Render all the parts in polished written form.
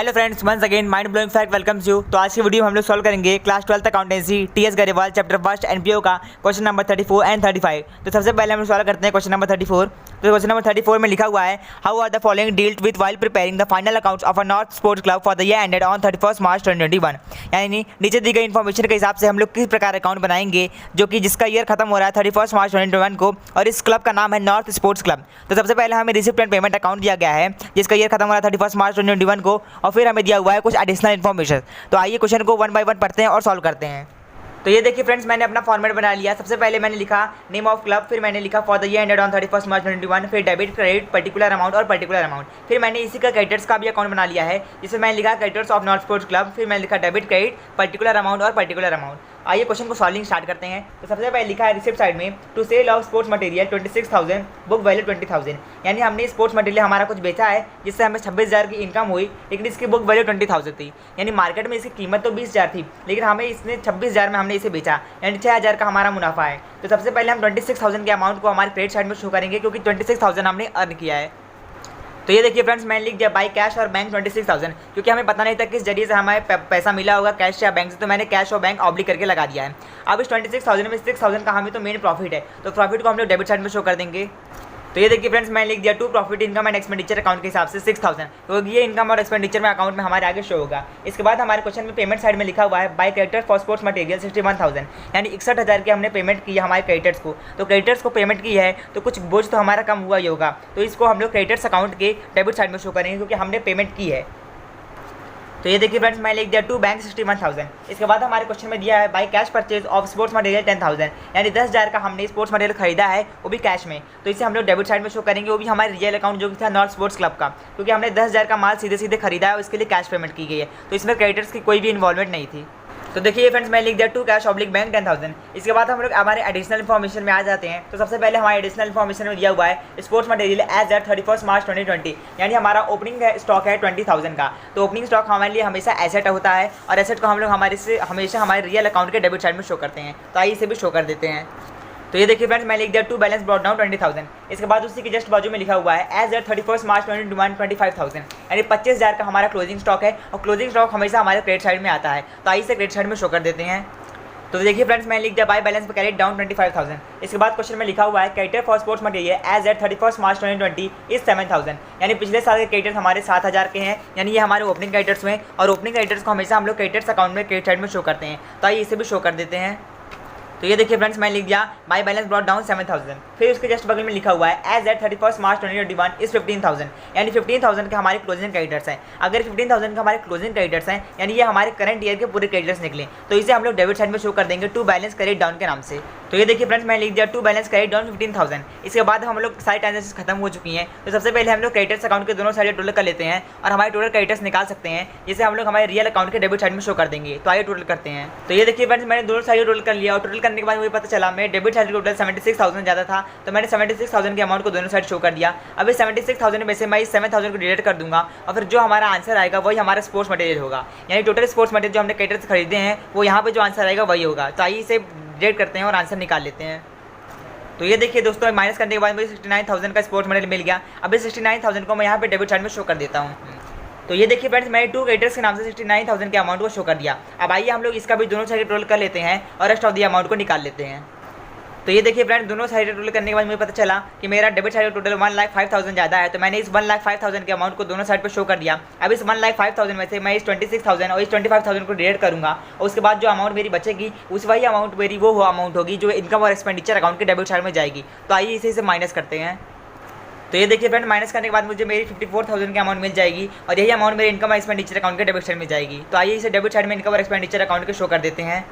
Hello friends, once again mind blowing fact welcomes you. तो आज की वीडियो में हम लोग सॉल्व करेंगे class 12 accountancy TS Grewal chapter first NPO का क्वेश्चन नंबर 34 एंड 35। तो सबसे पहले हम लोग सॉल्व करते हैं क्वेश्चन नंबर 34। तो क्वेश्चन नंबर 34 में लिखा हुआ है, how are the following dealt with while preparing the final accounts of a north sports club for the year ended on 31 March 2021। यानी नीचे दी गई इन्फॉर्मेशन के हिसाब से हम लोग किस प्रकार अकाउंट बनाएंगे जो कि जिसका ईयर खत्म हो रहा है 31 मार्च 2021 को, और इस क्लब का नाम है नॉर्थ स्पोर्ट्स क्लब। तो सबसे पहले हमें रिसिप्ट एंड पेमेंट अकाउंट दिया गया है जिसका ईयर खत्म हो रहा है 31 मार्च 2021 को, और फिर हमें दिया हुआ है कुछ एडिशनल इन्फॉर्मेशन। तो आइए क्वेश्चन को वन बाय वन पढ़ते हैं और सॉल्व करते हैं। तो ये देखिए फ्रेंड्स, मैंने अपना फॉर्मेट बना लिया। सबसे पहले मैंने लिखा नेम ऑफ क्लब, फिर मैंने लिखा for the year ended on 31 March 2021, फिर डेबिट क्रेडिट पर्टिकुलर अमाउंट और पर्टिकुलर अमाउंट। फिर मैंने इसी का क्रेडिटर्स का भी अकाउंट बना लिया है जिसमें मैंने लिखा creditors of north sports club, फिर मैंने लिखा डेबिट क्रेडिट पर्टिकुलर अमाउंट और पर्टिकुलर अमाउंट। आइए क्वेश्चन को सॉल्विंग स्टार्ट करते हैं। तो सबसे पहले लिखा है रिसिप्ट साइड में, to sale of sports material 26,000, book value 20,000। यानी हमने स्पोर्ट्स मटेरियल हमारा कुछ बेचा है जिससे हमें 26,000 की इनकम हुई, लेकिन इसकी बुक वैल्यू 20,000 थी। यानी मार्केट में इसकी कीमत तो 20,000 थी, लेकिन हमें इसने 26,000 में हमने इसे बेचा, यानी 6,000 का हमारा मुनाफा है। तो सबसे पहले हम 26,000 के अमाउंट को हमारे क्रेडिट साइड में शो करेंगे क्योंकि 26,000 हमने अर्न किया है। तो ये देखिए फ्रेंड्स, मैंने लिख दिया बाई कैश और बैंक 26,000, क्योंकि हमें पता नहीं था किस जरिए से हमें पैसा मिला होगा, कैश या बैंक से, तो मैंने कैश और बैंक ऑब्लिक करके लगा दिया है। अब इस 26,000 में 6,000 का हमें तो मेन प्रॉफिट है, तो प्रॉफिट को हम लोग डेबिट साइड में शो कर देंगे। तो ये देखिए फ्रेंड्स, मैंने लिख दिया to profit income and expenditure account के हिसाब से 6,000, तो ये इनकम और एक्सपेंडिचर में अकाउंट में हमारे आगे शो होगा। इसके बाद हमारे क्वेश्चन में पेमेंट साइड में लिखा हुआ है by creditor for sports material 61,000, यानी 61,000 की हमने पेमेंट की है हमारे क्रेडिटर्स को। तो क्रेडिटर्स को पेमेंट की है तो कुछ बोझ तो हमारा कम हुआ ही होगा, तो इसको हम लोग क्रेडिटर्स अकाउंट के डेबिट साइड में शो करेंगे क्योंकि हमने पेमेंट की है। तो ये देखिए फ्रेंड्स, मैं लिख दिया टू बैंक 61,000। इसके बाद हमारे क्वेश्चन में दिया है by cash purchase of sports material 10,000, यानी 10,000 का हमने स्पोर्ट्स मटेरियल खरीदा है, वो भी कैश में। तो इसे हम लोग डेबिट साइड में शो करेंगे, वो भी हमारे रियल अकाउंट जो था नॉर्थ स्पोर्ट्स क्लब का, क्योंकि हमने 10,000 का माल सीधे सीधे खरीदा है और इसके लिए कैश पेमेंट की गई है, तो इसमें क्रेडिटर्स की कोई भी इन्वॉल्वमेंट नहीं थी। तो देखिए फ्रेंड्स, मैं लिख दिया टू कैश ऑब्लिक बैंक 10,000। इसके बाद हम लोग हमारे एडिशनल इन्फॉर्मेशन में आ जाते हैं। तो सबसे पहले हमारे एडिशनल इन्फॉर्मेशन में दिया हुआ है sports material as at 31 March 2020, यानी हमारा ओपनिंग स्टॉक है 20,000 का। तो ओपनिंग स्टॉक हमारे लिए हमेशा एसेट होता है, और एसेट को हम लोग हमेशा हमारे रियल अकाउंट के डेबिट साइड में शो करते हैं। तो आइए इसे भी शो कर देते हैं। तो ये देखिए फ्रेंड्स, मैं लिख दिया टू बैलेंस ब्रॉट डाउन 20,000। इसके बाद उसी के जस्ट बाजू में लिखा हुआ है एज एट 31 मार्च 2021 25,000, यानी 25,000 का हमारा क्लोजिंग स्टॉक है, और क्लोजिंग स्टॉक हमेशा हमारे क्रेडिट साइड में आता है। तो आइए इसे क्रेडिट साइड में शो कर देते हैं। तो देखिए फ्रेंड्स, मैं लिख दिया बाय बैलेंस कैरिड डाउन 25,000। इसके बाद क्वेश्चन में लिखा हुआ है creditor for sports material as at 31 March 2020 is 7,000, यानी पिछले साल के क्रेडिटर्स हमारे 7,000 के हैं, यानी ये हमारे ओपनिंग क्रेडिटर्स हुए, और ओपनिंग क्रेडिटर्स को हमेशा हम लोग क्रेडिटर्स अकाउंट में क्रेडिट साइड में शो करते हैं। तो आइए इसे भी शो कर देते हैं। तो ये देखिए फ्रेंड्स, मैं लिख दिया बाय बैलेंस ब्रॉट डाउन 7,000। फिर उसके जस्ट बगल में लिखा हुआ है एज एट 31 मार्च 2021 इज 15,000, यानी 15,000 के हमारे क्लोजिंग क्रेडिटर्स हैं। अगर 15,000 के हमारे क्लोजिंग क्रेडिटर्स हैं, यानी ये हमारे करंट ईयर के पूरे क्रेडिटर्स निकले, तो इसे हम लोग डेबिट साइड में शो कर देंगे टू बैलेंस क्रेडिट डाउन के नाम से। तो ये देखिए फ्रेंड्स, मैं लिख दिया टू बैलेंस क्रेडिट डाउन 15,000। इसके बाद हम लोग सारी ट्रांजेक्शन खत्म हो चुकी हैं। तो सबसे पहले हम लोग क्रेडिटर्स अकाउंट के दोनों साइड टोटल कर लेते हैं और हमारे टोटल क्रेडिटर्स निकाल सकते हैं, जिसे हम लोग हमारे रियल अकाउंट के डेबिट साइड में शो कर देंगे। तो आइए टोटल करते हैं। तो ये देखिए फ्रेंड्स, मैंने दोनों साइड टोटल कर लिया, और टोटल करने के बाद मुझे पता चला मेरे डेबिट साइड टोटल 76,000 ज़्यादा था, तो मैंने 76,000 के अमाउंट को दोनों साइड शो कर दिया। अब इस 76,000 में से मैं इस 7,000 को डिलीट कर दूंगा, और फिर जो हमारा आंसर आएगा वही हमारा स्पोर्ट्स मटेरियल होगा, यानी टोटल स्पोर्ट्स मटेरियल जो हमने क्रेडिटर्स खरीदे हैं वो यहाँ पे जो आंसर आएगा वही होगा। तो आइए इसे डिलीट करते हैं और आंसर निकाल लेते हैं। तो ये देखिए दोस्तों, माइनस करने के बाद मुझे 69,000 का स्पोर्ट्स मटेरियल मिल गया। अब इस 69,000 को मैं यहाँ पे डेबिट साइड में शो कर देता हूँ। तो ये देखिए फ्रेंड्स, मैंने टू क्रेडिटर्स के नाम से 69,000 के अमाउंट को शो कर दिया। अब आइए हम लोग इसका भी दोनों साइड टोटल कर लेते हैं और रेस्ट ऑफ द अमाउंट को निकाल लेते हैं। तो ये देखिए फ्रेंड्स, दोनों साइड टोटल करने के बाद मुझे पता चला कि मेरा डेबिट साइड टोटल 1,05,000 ज़्यादा है, तो मैंने इस 1,05,000 के अमाउंट को दोनों साइड पर शो कर दिया। अब इस 1,05,000 में से मैं इस 26,000 और इस 25,000 को डिलीट करूँगा, और उसके बाद जो अमाउंट मेरी बचेगी उस वही अमाउंट मेरी वो अमाउंट होगी जो इनकम और एक्सपेंडिचर अकाउंट के डेबिट साइड में जाएगी। तो आइए इसे माइनस करते हैं। तो ये देखिए फ्रेंड, माइनस करने के बाद मुझे मेरी 54,000 की अमाउंट मिल जाएगी, और यही अमाउंट मेरे इनकम और एक्सपेंडिचर अकाउंट के डेबिट साइड में जाएगी। तो आइए इसे डेबिट साइड में इनकम और एक्सपेंडिचर अकाउंट के शो कर देते हैं।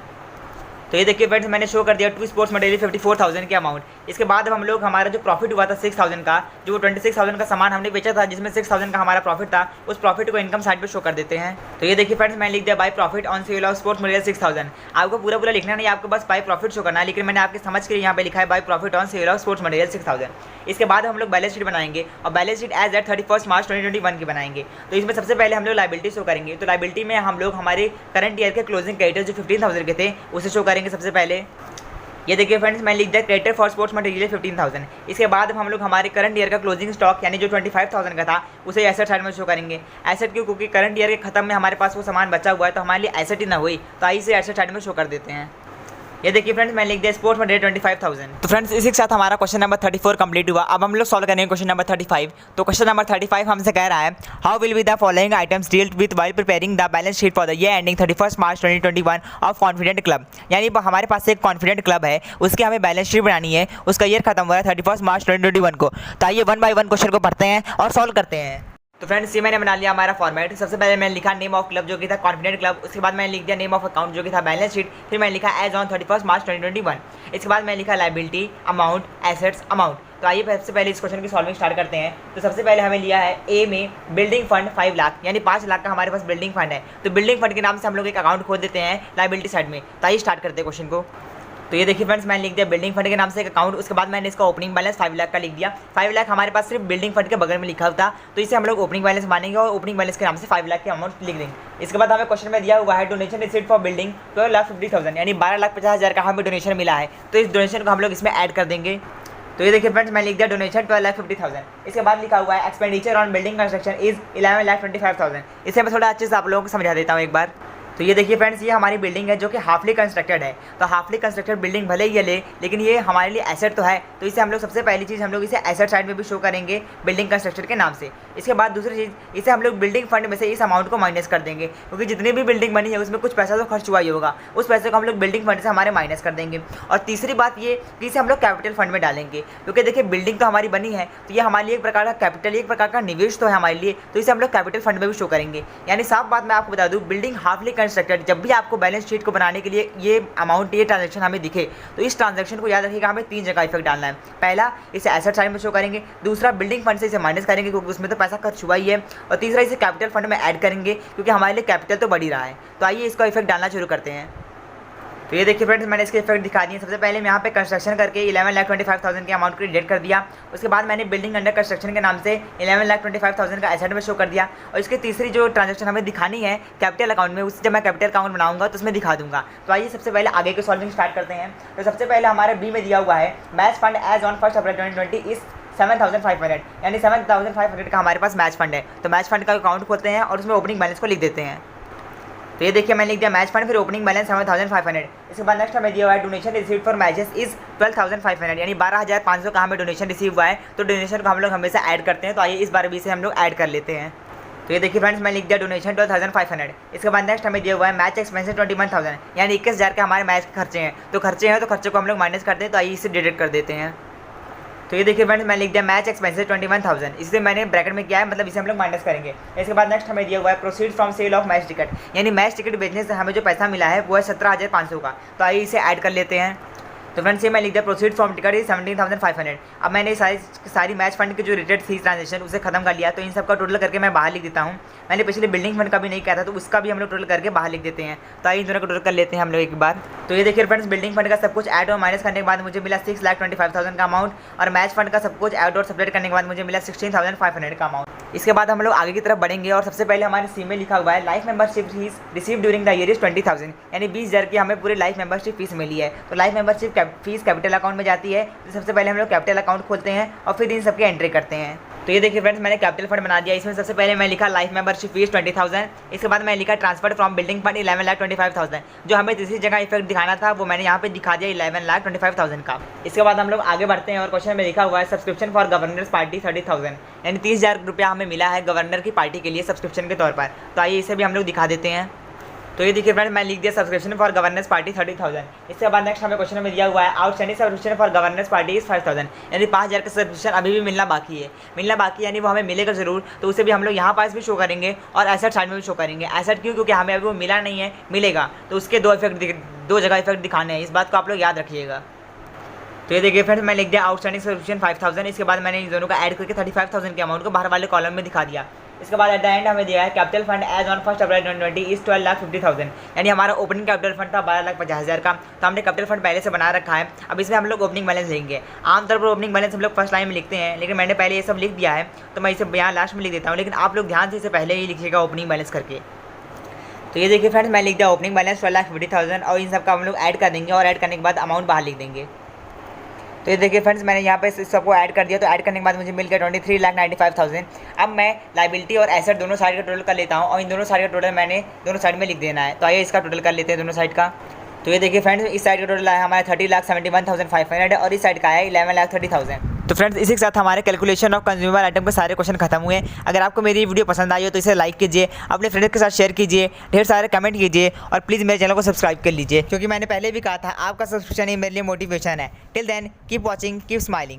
तो ये देखिए फ्रेंड्स, मैंने शो कर दिया टू स्पोर्ट्स मटेरियल 54,000 के अमाउंट। इसके बाद अब हम लोग हमारा जो प्रॉफिट हुआ था 6,000 का, जो 26,000 का सामान हमने बेचा था जिसमें 6,000 का हमारा प्रॉफिट था, उस प्रॉफिट को इनकम साइड पे शो कर देते हैं। तो ये देखिए फ्रेंड्स, मैंने लिख दिया by profit on sale of sports material 6,000। आपको पूरा लिखना नहीं, आपको बस बाय प्रॉफिट शो करना है, लेकिन मैंने आपके समझ के लिए यहाँ पे लिखा है by profit on sale of sports material 6,000। इसके बाद हम लोग बैलेंस शीट बनाएंगे, और balance sheet as at 31 March 2021 की बनाएंगे। तो इसमें सबसे पहले हम लोग लाइबिलिटी शो करेंगे। तो लाइबिलिटी में हम लोग हमारे करंट ईयर के क्लोजिंग क्रेडिटर्स जो 15,000 के थे उसे शो करेंगे सबसे पहले। ये देखिए फ्रेंड्स, मैं लिख दिया क्रेडिटेड फॉर स्पोर्ट्स मटेरियल 15,000। इसके बाद हम लोग हमारे करंट ईयर का क्लोजिंग स्टॉक यानी जो 25,000 का था उसे एसेट साइड में शो करेंगे। एसेट क्यों? क्योंकि करंट ईयर के खत्म में हमारे पास वो सामान बचा हुआ है तो हमारे लिए एसेट ही ना हुई, तो आइए इसे एसेट साइड में शो कर देते हैं। ये देखिए फ्रेंड्स, मैं लिख दिया स्पोर्ट्स मटेरियल 25,000। तो फ्रेंड्स इसी के साथ हमारा क्वेश्चन नंबर 34 कंप्लीट हुआ। अब हम लोग सॉल्व करेंगे क्वेश्चन नंबर 35। तो क्वेश्चन नंबर 35 हमसे कह रहा है, how will be the following items dealt with while preparing the balance sheet for the year ending 31 March 2021 of confident club. यानी हमारे पास एक कॉन्फिडेंट क्लब है, उसकी हमें बैलेंस शीट बनानी है, उसका ईयर खत्म हुआ है 31 मार्च 2021 को। तो आइए 1 बाय 1 क्वेश्चन को पढ़ते हैं और सॉल्व करते हैं। तो फ्रेंड्स ये मैंने बना लिया हमारा फॉर्मेट। सबसे पहले मैंने लिखा नेम ऑफ क्लब जो कि था कॉन्फिडेंट क्लब, उसके बाद मैंने लिख दिया नेम ऑफ अकाउंट जो कि था बैलेंस शीट, फिर मैंने लिखा एज ऑन 31 मार्च 2021। इसके बाद मैंने लिखा लायबिलिटी, अमाउंट, एसेट्स, अमाउंट। तो आइए सबसे पहले इस क्वेश्चन की सॉल्विंग स्टार्ट करते हैं। तो सबसे पहले हमें लिया है ए में बिल्डिंग फंड 5 लाख, यानी 5 लाख का हमारे पास बिल्डिंग फंड है। तो बिल्डिंग फंड के नाम से हम लोग एक अकाउंट खोल देते हैं लायबिलिटी साइड में। तो आइए स्टार्ट करते हैं क्वेश्चन को। तो ये देखिए फ्रेंड्स, मैंने लिख दिया बिल्डिंग फंड के नाम से एक अकाउंट, उसके बाद मैंने इसका ओपनिंग बैलेंस 5 लाख का लिख दिया। 5 लाख हमारे पास सिर्फ बिल्डिंग फंड के बगल में लिखा था, तो इसे हम लोग ओपनिंग बैलेंस मानेंगे और ओपनिंग बैलेंस के नाम से 5 लाख की अमाउंट लिख देंगे। इसके बाद हमें क्वेश्चन में दिया हुआ है डोनेशन रिसीव्ड फॉर बिल्डिंग 12,50,000, यानी 12,50,000 का हमें डोनेशन मिला है, तो इस डोनेशन को हम लोग इसमें ऐड कर देंगे। तो ये देखिए फ्रेंड्स, मैं लिख दिया डोनेशन 12,50,000। इसके बाद लिखा हुआ है expenditure on building construction is 11,25,000। इसे मैं थोड़ा अच्छे से आप लोगों को समझा देता हूँ एक बार। तो ये देखिए फ्रेंड्स, ये हमारी बिल्डिंग है जो कि हाफली कंस्ट्रक्टेड है। तो हाफली कंस्ट्रक्टेड बिल्डिंग भले ही ये ले, लेकिन ये हमारे लिए एसेट तो है, तो इसे हम लोग सबसे पहली चीज़ हम लोग इसे एसेट साइड में भी शो करेंगे बिल्डिंग कंस्ट्रक्टेड के नाम से। इसके बाद दूसरी चीज़, इसे हम लोग बिल्डिंग फंड में से इस अमाउंट को माइनस कर देंगे, क्योंकि जितनी भी बिल्डिंग बनी है उसमें कुछ पैसा तो खर्च हुआ ही होगा, उस पैसे को हम लोग बिल्डिंग फंड से हमारे माइनस कर देंगे। और तीसरी बात ये कि इसे हम लोग कैपिटल फंड में डालेंगे, क्योंकि देखिए बिल्डिंग तो हमारी बनी है, तो ये हमारे लिए एक प्रकार का कैपिटल, एक प्रकार का निवेश तो है हमारे लिए, तो इसे हम लोग कैपिटल फंड में भी शो करेंगे। यानी साफ बात मैं आपको बता दूँ, बिल्डिंग हाफली कंस्ट्रक्टेड, जब भी आपको बैलेंस शीट को बनाने के लिए ये अमाउंट, ये ट्रांजैक्शन हमें दिखे, तो इस ट्रांजैक्शन को याद रखिएगा, हमें 3 जगह इफेक्ट डालना है। पहला, इसे एसेट साइड में शो करेंगे, दूसरा बिल्डिंग फंड से इसे माइनस करेंगे क्योंकि उसमें तो पैसा खर्च हुआ ही है, और तीसरा इसे कैपिटल फंड में ऐड करेंगे क्योंकि हमारे लिए कैपिटल तो बढ़ ही रहा है। तो आइए इसका इफेक्ट डालना शुरू करते हैं। तो ये देखिए फ्रेंड्स, मैंने इसके इफेक्ट दिखा दिए। सबसे पहले मैं यहाँ पे कंस्ट्रक्शन करके 11,25,000 के अमाउंट को डिलीट कर दिया। उसके बाद मैंने बिल्डिंग अंडर कंस्ट्रक्शन के नाम से 11,25,000 का एसेट में शो कर दिया। और इसकी तीसरी जो ट्रांजैक्शन हमें दिखानी है कैपिटल अकाउंट में, उससे जब मैं कैपिटल अकाउंट बनाऊंगा तो उसमें दिखा दूंगा। तो आइए सबसे पहले आगे की सॉल्विंग स्टार्ट करते हैं। तो सबसे पहले हमारे बी में दिया हुआ है match fund as on 1 April 2020 इस 7,500, यानी 7,500 का हमारे पास मैच फंड है। तो मैच फंड का अकाउंट खोलते हैं और उसमें ओपनिंग बैलेंस को लिख देते हैं। तो ये देखिए, मैंने लिख दिया मैच फंड, फिर ओपनिंग बैलेंस 7,500। इसके बाद नेक्स्ट हमें दिया हुआ है donation received for matches is 12,500, यानी 12,500 का हमें डोनेशन रिसीव हुआ है, तो डोनेशन को हम लोग हमेशा ऐड करते हैं। तो आइए इस बार भी इसे हम लोग ऐड कर लेते हैं। तो ये देखिए फ्रेंड्स, मैं लिख दिया डोनेशन 12,500। इसके बाद नेक्स्ट हमें दिया हुआ है मैच एक्सपेंसेस 21,000, यानी 21,000 के हमारे मैच के खर्चे हैं। तो खर्चे को हम लोग माइनस करते हैं, तो आइए इसे डिडक्ट कर देते हैं। तो ये देखिए फ्रेंड्स, मैं लिख दिया मैच एक्सपेंसेस 21,000, इसे मैंने ब्रैकेट में किया है, मतलब इसे हम लोग माइनस करेंगे। इसके बाद नेक्स्ट हमें दिया हुआ है proceed from sale of match ticket, यानी मैच टिकट बेचने से हमें जो पैसा मिला है वो है 17,500 का। तो आइए इसे ऐड कर लेते हैं। तो फ्रेंड्स ये मैं लिख दिया प्रोसीड फ्रॉम टिकट इज 17,500। अब मैंने सारी मैच फंड की जो रिलेटेड थी ट्रांजेक्शन उसे खत्म कर लिया, तो इन सब का टोटल करके मैं बाहर लिख देता हूँ। मैंने पिछले बिल्डिंग फंड का भी नहीं किया था, तो उसका भी हम लोग टोटल करके बाहर लिख देते हैं। तो आइए इन दोनों को टोटल कर लेते हैं हम लोग एक बार। तो ये देखिए फ्रेंड्स, बिल्डिंग फंड का सब कुछ ऐड और माइनस करने के बाद मुझे मिला 6,25,000 का अमाउंट, और मैच फंड का सब कुछ ऐड और सब्ट्रैक्ट करने के बाद मुझे मिला 16,500 का अमाउंट। इसके बाद हम लोग आगे की तरफ बढ़ेंगे, और सबसे पहले हमारे सी में लिखा हुआ है life membership fees receive during the year is 20,000, यानी 20,000 की हमें पूरी लाइफ मेंबरशिप फीस मिली है। तो life membership fees capital account में जाती है, तो सबसे पहले हम लोग कैपिटल अकाउंट खोलते हैं और फिर इन सबके एंट्री करते हैं। तो ये देखिए फ्रेंड्स, मैंने कैपिटल फंड बना दिया। इसमें सबसे पहले मैं लिखा लाइफ मेंबरशिप फीस 20,000। इसके बाद मैं लिखा ट्रांसफर फ्रॉम बिल्डिंग फंड 11,25,000, जो हमें तीसरी जगह इफेक्ट दिखाना था वो मैंने यहाँ पे दिखा दिया 11,25,000 का। इसके बाद हम लोग आगे बढ़ते हैं, और क्वेश्चन में लिखा हुआ है सब्सक्रिप्शन फॉर गवर्नर्स पार्टी 30,000, यानी 30,000 रुपया हमें मिला है गवर्नर की पार्टी के लिए सब्सक्रिप्शन के तौर पर। तो आइए इसे भी हम लोग दिखा देते हैं। तो ये देखिए फ्रेंड्स, मैं लिख दिया सब्सक्रिप्शन फॉर गवर्नेंस पार्टी 30,000। इसके बाद नेक्स्ट हमें क्वेश्चन में दिया हुआ है outstanding subscription for governance party is 5,000, यानी 5,000 का सब्सक्रिप्शन अभी भी मिलना बाकी है, यानी वो हमें मिलेगा जरूर। तो उसे भी हम लोग यहाँ पास भी शो करेंगे और एसेट साइड में भी शो करेंगे। एसेट क्यों? क्योंकि हमें अभी वो मिला नहीं है, मिलेगा, तो उसके दो जगह इफेक्ट दिखाने हैं, इस बात को आप लोग याद रखिएगा। तो ये देखिए फ्रेंड्स, मैं लिख दिया आउटस्टैंडिंग सब्सक्रिप्शन 5,000। इसके बाद मैंने इन दोनों का ऐड करके 35,000 के अमाउंट को बाहर वाले कॉलम में दिखा दिया। इसके बाद एट द एंड हमें दिया है capital fund as on 1 April 2020 is 12,50,000, यानी हमारा ओपनिंग कैपिटल फंड था 12,50,000 का। तो हमने कैपिटल फंड पहले से बना रखा है, अब इसमें हम लोग ओपनिंग बैलेंस लेंगे। आमतौर पर ओपनिंग बैलेंस हम लोग फर्स्ट लाइन में लिखते हैं, लेकिन मैंने पहले ये सब लिख दिया है, तो मैं इसे यहाँ लास्ट में लिख देता हूँ, लेकिन आप लोग ध्यान से इसे पहले ही लिखिएगा ओपनिंग बैलेंस करके। तो ये देखिए फ्रेंड्स, मैं लिख दिया ओपनिंग बैलेंस 12,50,000 और इन सब का हम लोग ऐड कर देंगे और ऐड करने के बाद अमाउंट बाहर लिख देंगे। तो ये देखिए फ्रेंड्स, मैंने यहाँ पे सबको ऐड कर दिया। तो ऐड करने के बाद मुझे मिल गया 23,95,000। अब मैं लाइबिलिटी और एसेट दोनों साइड का टोटल कर लेता हूँ और इन दोनों साइड का टोटल मैंने दोनों साइड में लिख देना है। तो आइए इसका टोटल कर लेते हैं दोनों साइड का। तो ये देखिए फ्रेंड्स, इस साइड का टोटल आया हमारा 30,71,500 और इस साइड का आया 11,30,000। तो फ्रेंड्स, इसी के साथ हमारे कैलकुलेशन ऑफ कंज्यूमर आइटम के सारे क्वेश्चन खत्म हुए। अगर आपको मेरी वीडियो पसंद आई हो तो इसे लाइक कीजिए, अपने फ्रेंड्स के साथ शेयर कीजिए, ढेर सारे कमेंट कीजिए और प्लीज़ मेरे चैनल को सब्सक्राइब कर लीजिए, क्योंकि मैंने पहले भी कहा था आपका सब्सक्रिप्शन ही मेरे लिए मोटिवेशन है। Till then keep watching, keep smiling.